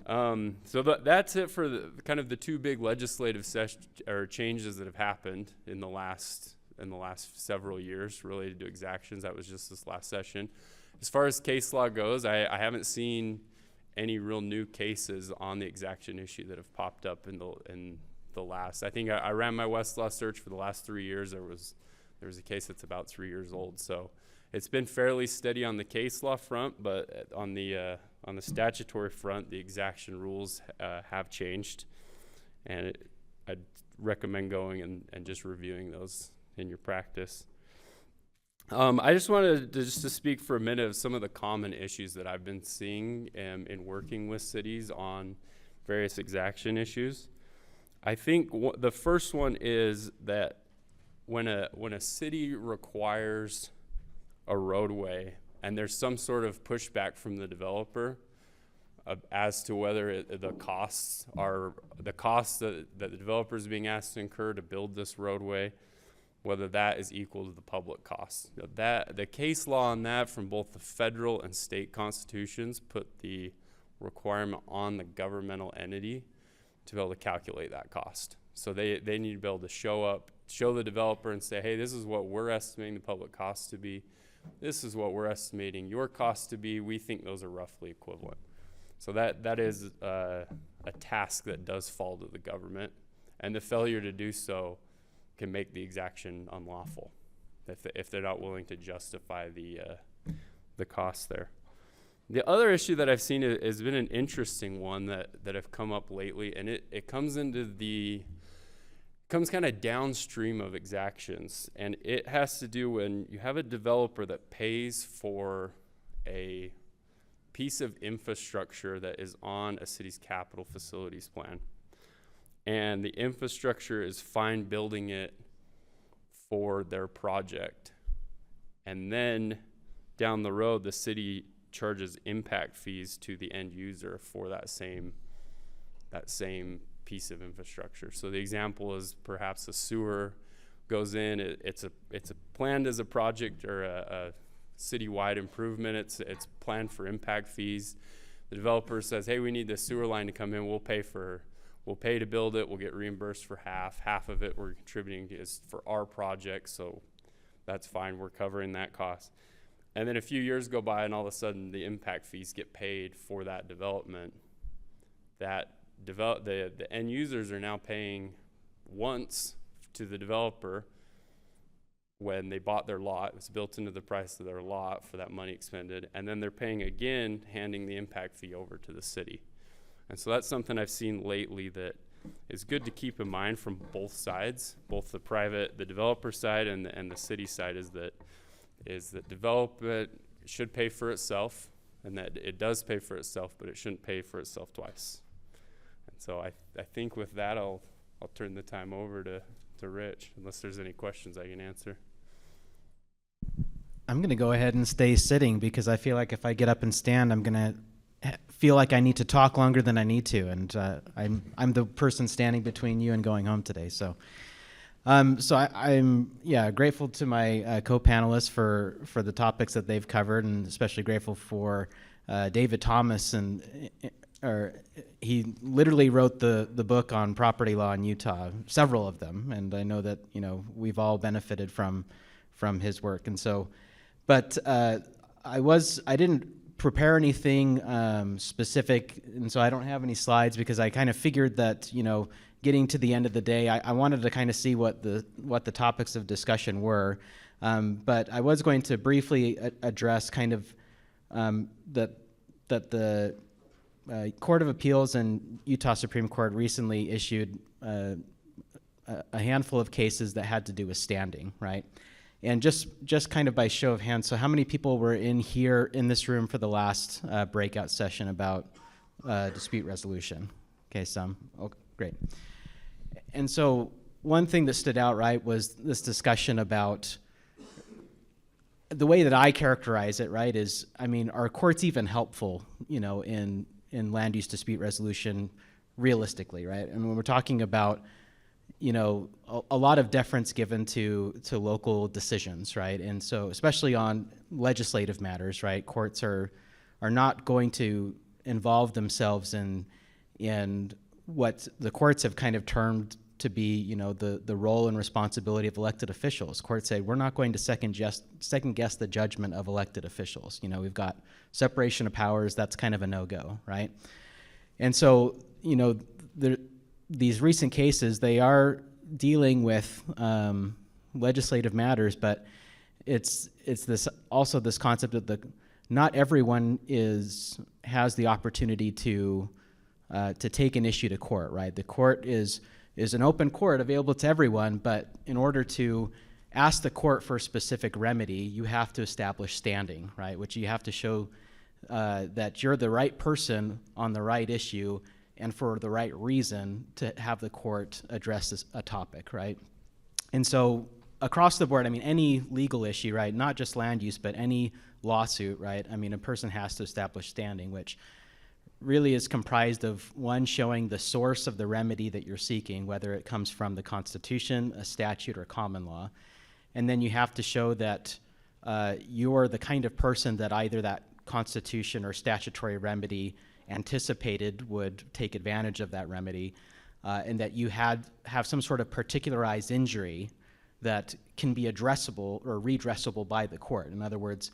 So that's it for the 2 big legislative changes that have happened in the last several years related to exactions. That was just this last session. As far as case law goes, I haven't seen any real new cases on the exaction issue that have popped up in the last. I think I ran my Westlaw search for the last 3 years. There was a case that's about 3 years old. So it's been fairly steady on the case law front, but on the statutory front, the exaction rules have changed, and I'd recommend going and just reviewing those in your practice. I just wanted to speak for a minute of some of the common issues that I've been seeing in working with cities on various exaction issues. I think the first one is that when a city requires a roadway and there's some sort of pushback from the developer as to whether the costs that the developer is being asked to incur to build this roadway, whether that is equal to the public costs. The case law on that from both the federal and state constitutions put the requirement on the governmental entity to be able to calculate that cost. So they need to be able to show the developer and say, hey, this is what we're estimating the public cost to be. This is what we're estimating your cost to be. We think those are roughly equivalent. So that is a task that does fall to the government, and the failure to do so can make the exaction unlawful if they're not willing to justify the cost there. The other issue that I've seen has been an interesting one that have come up lately, and it comes kind of downstream of exactions, and it has to do when you have a developer that pays for a piece of infrastructure that is on a city's capital facilities plan, and the infrastructure is fine building it for their project, and then down the road the city charges impact fees to the end user for that same piece of infrastructure. So the example is perhaps a sewer goes in, it's planned as a project or a citywide improvement. It's planned for impact fees. The developer says, hey, we need this sewer line to come in. We'll pay to build it. We'll get reimbursed for half of it we're contributing is for our project, so that's fine. We're covering that cost. And then a few years go by and all of a sudden the impact fees get paid for that development. The end users are now paying once to the developer when they bought their lot. It was built into the price of their lot for that money expended, and then they're paying again, handing the impact fee over to the city. And so that's something I've seen lately that is good to keep in mind from both sides, both the developer side and the city side, is that development should pay for itself, and that it does pay for itself, but it shouldn't pay for itself twice. And so I think with that, I'll turn the time over to Rich, unless there's any questions I can answer. I'm going to go ahead and stay sitting because I feel like if I get up and stand, I'm going to feel like I need to talk longer than I need to, and I'm the person standing between you and going home today. So, I'm grateful to my co-panelists for the topics that they've covered, and especially grateful for David Thomas, he literally wrote the book on property law in Utah, several of them, and I know that we've all benefited from his work. And so, but I didn't prepare anything specific, and so I don't have any slides because I kind of figured that getting to the end of the day, I wanted to kind of see what the topics of discussion were, but I was going to briefly address kind of that the Court of Appeals and Utah Supreme Court recently issued a handful of cases that had to do with standing, right? And just kind of by show of hands, so how many people were in this room for the last breakout session about dispute resolution? Okay, some. Oh, great. And so one thing that stood out, right, was this discussion about the way that I characterize it, right, is, are courts even helpful, in land use dispute resolution realistically, right? And when we're talking about, a lot of deference given to local decisions, right? And so especially on legislative matters, right, courts are not going to involve themselves in what the courts have kind of termed to be, the role and responsibility of elected officials. Courts say, we're not going to second guess the judgment of elected officials. We've got separation of powers, that's kind of a no-go, right? And so, these recent cases, they are dealing with legislative matters, but it's this concept that not everyone has the opportunity to take an issue to court, right? The court is an open court available to everyone, but in order to ask the court for a specific remedy, you have to establish standing, right? Which you have to show that you're the right person on the right issue and for the right reason to have the court address a topic, right? And so across the board, I mean, any legal issue, right, not just land use, but any lawsuit, right, I mean, a person has to establish standing, which really is comprised of, one, showing the source of the remedy that you're seeking, whether it comes from the Constitution, a statute, or common law. And then you have to show that you're the kind of person that either that Constitution or statutory remedy anticipated would take advantage of that remedy, and that you have some sort of particularized injury that can be addressable or redressable by the court. In other words,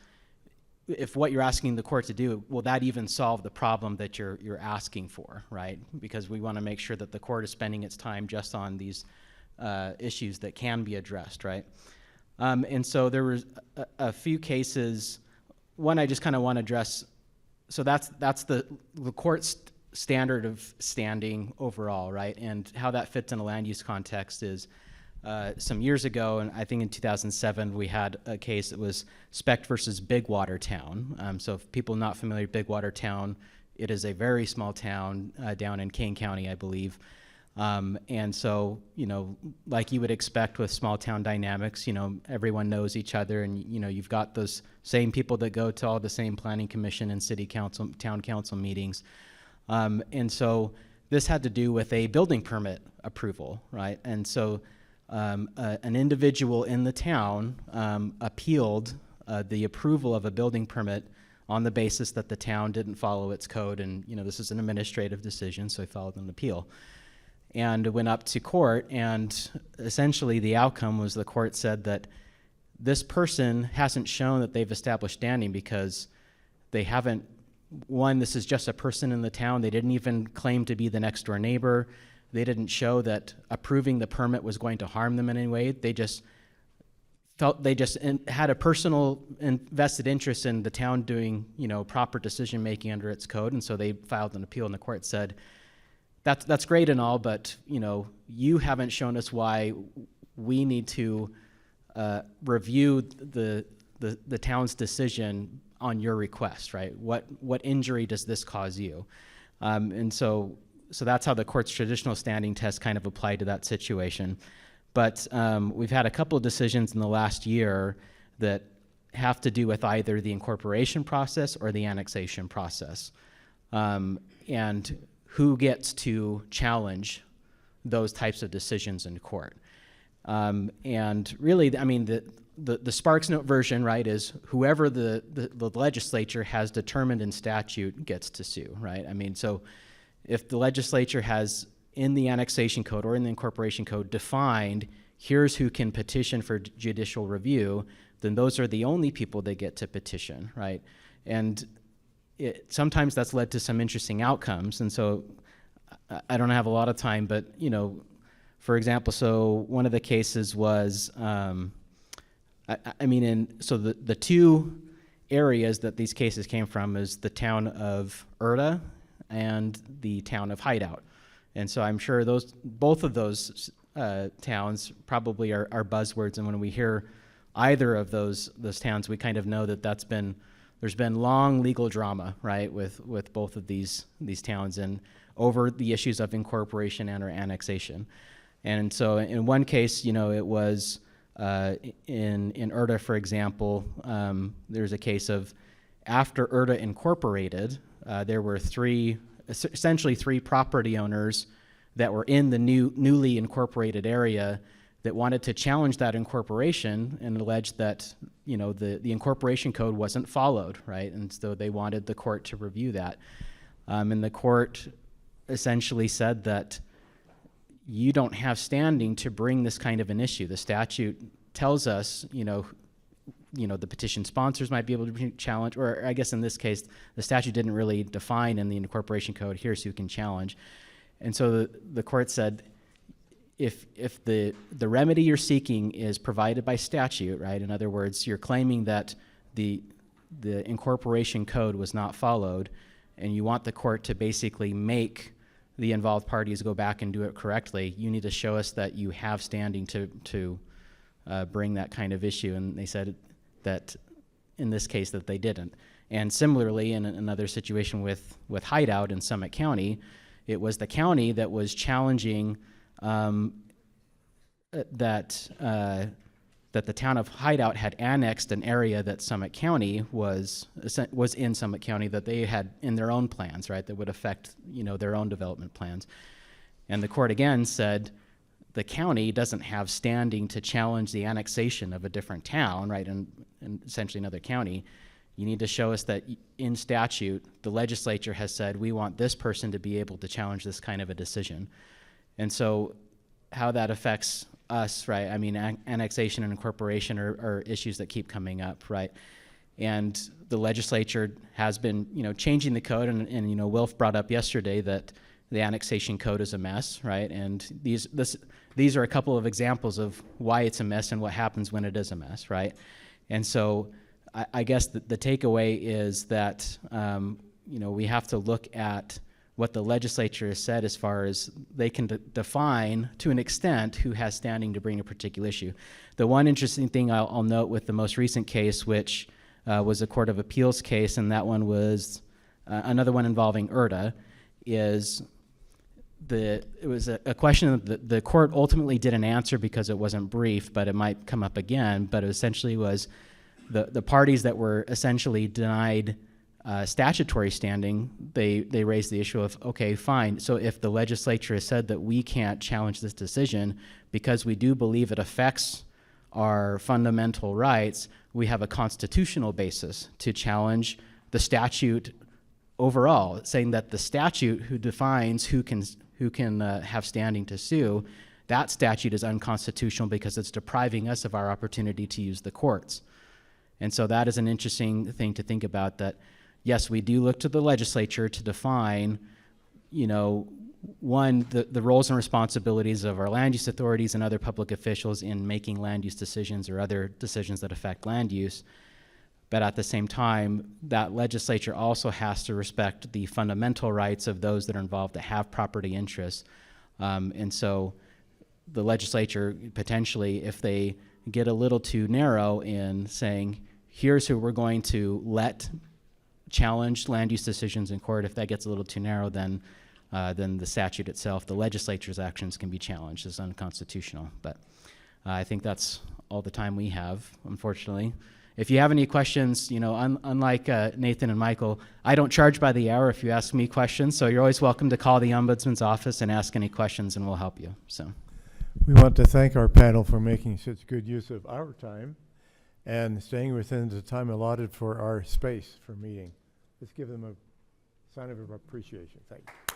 if what you're asking the court to do, will that even solve the problem that you're asking for, right? Because we want to make sure that the court is spending its time just on these issues that can be addressed, right? And so there was a few cases. One I just kind of want to address. So that's the court's standard of standing overall, right? And how that fits in a land use context is some years ago, and I think in 2007, we had a case that was Specht versus Big Water Town. So if people not familiar with Big Water Town, it is a very small town down in Kane County, I believe. And so, you know, like you would expect with small town dynamics, you know, everyone knows each other, and, you know, you've got those same people that go to all the same planning commission and city council, town council meetings. And so this had to do with a building permit approval, right? And so an individual in the town appealed the approval of a building permit on the basis that the town didn't follow its code, and, you know, this is an administrative decision, so he filed an appeal. And went up to court, and essentially the outcome was the court said that this person hasn't shown that they've established standing because they haven't, one, this is just a person in the town. They didn't even claim to be the next door neighbor. They didn't show that approving the permit was going to harm them in any way. They just felt they just had a personal vested interest in the town doing, you know, proper decision making under its code, and so they filed an appeal, and the court said, that's great and all, but, you know, you haven't shown us why we need to review the town's decision on your request, right? What injury does this cause you? And so that's how the court's traditional standing test kind of applied to that situation. But we've had a couple of decisions in the last year that have to do with either the incorporation process or the annexation process. And who gets to challenge those types of decisions in court. And really, I mean, the Sparks Note version, right, is whoever the legislature has determined in statute gets to sue, right? I mean, so if the legislature has in the annexation code or in the incorporation code defined, here's who can petition for judicial review, then those are the only people that get to petition, right? And sometimes that's led to some interesting outcomes, and so I don't have a lot of time, but, you know, for example, so one of the cases was, so the two areas that these cases came from is the town of Erta and the town of Hideout, and so I'm sure both of those towns probably are buzzwords, and when we hear either of those towns, we kind of know that there's been long legal drama, right, with both of these towns and over the issues of incorporation and or annexation. And so in one case, you know, it was in Erta, for example, there's a case of after Erta incorporated, there were essentially three property owners that were in the newly incorporated area that wanted to challenge that incorporation and alleged that, you know, the incorporation code wasn't followed, right? And so they wanted the court to review that. And the court essentially said that you don't have standing to bring this kind of an issue. The statute tells us, you know, the petition sponsors might be able to challenge, or I guess in this case, the statute didn't really define in the incorporation code, here's who can challenge. And so the court said, if the remedy you're seeking is provided by statute, right? In other words, you're claiming that the incorporation code was not followed, and you want the court to basically make the involved parties go back and do it correctly, you need to show us that you have standing to bring that kind of issue. And they said that in this case that they didn't. And similarly, in another situation with Hideout in Summit County, it was the county that was challenging that that the town of Hideout had annexed an area that Summit County was in Summit County that they had in their own plans, right, that would affect, you know, their own development plans. And the court again said the county doesn't have standing to challenge the annexation of a different town, right, and essentially another county. You need to show us that in statute, the legislature has said, we want this person to be able to challenge this kind of a decision. And so how that affects us, right? I mean, annexation and incorporation are issues that keep coming up, right? And the legislature has been, you know, changing the code, and you know, Wilf brought up yesterday that the annexation code is a mess, right? And these are a couple of examples of why it's a mess and what happens when it is a mess, right? And so I guess the takeaway is that, you know, we have to look at what the legislature has said as far as they can define to an extent who has standing to bring a particular issue. The one interesting thing I'll note with the most recent case, which was a Court of Appeals case, and that one was another one involving IRTA, is it was a question that the court ultimately didn't answer because it wasn't brief, but it might come up again, but it essentially was the parties that were essentially denied statutory standing, they raised the issue of, okay, fine, so if the legislature has said that we can't challenge this decision because we do believe it affects our fundamental rights, we have a constitutional basis to challenge the statute overall, saying that the statute who defines who can have standing to sue, that statute is unconstitutional because it's depriving us of our opportunity to use the courts. And so that is an interesting thing to think about, that yes, we do look to the legislature to define, you know, one, the roles and responsibilities of our land use authorities and other public officials in making land use decisions or other decisions that affect land use. But at the same time, that legislature also has to respect the fundamental rights of those that are involved that have property interests. And so the legislature potentially, if they get a little too narrow in saying, here's who we're going to let challenge land use decisions in court, if that gets a little too narrow, then the statute itself, the legislature's actions can be challenged as unconstitutional. But I think that's all the time we have, unfortunately. If you have any questions, you know, unlike Nathan and Michael, I don't charge by the hour if you ask me questions, so you're always welcome to call the Ombudsman's office and ask any questions, and we'll help you. So, We want to thank our panel for making such good use of our time and staying within the time allotted for our space for meeting. Let's give them a sign of appreciation. Thank you.